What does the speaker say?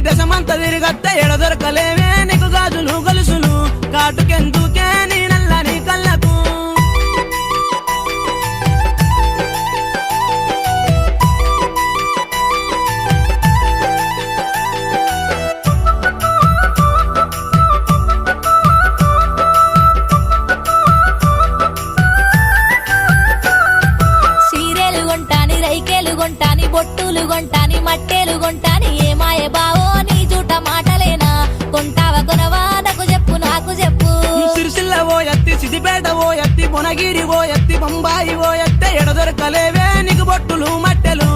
దశమంత తిరిగత్త ఎడ దొరకలేవే నీకు గాజులు గొలుసులు కాటుకెందుకే నీ నల్లని కళ్ళకు కొంటాని బొట్టులు కొంటాని మట్టెలు కొంటాని ఏమాయ బావో నీ జూట మాటలేనా కొంటావా కొనవా నాకు చెప్పు నాకు చెప్పు సిరిసిల్ల ఓ ఎత్తి సిద్దిపేట ఓ ఎత్తి బొనగిరి ఓ ఎత్తి బొంబాయి ఓ ఎత్తే ఎడ దొరకలేవే నీకు బొట్టులు మట్టెలు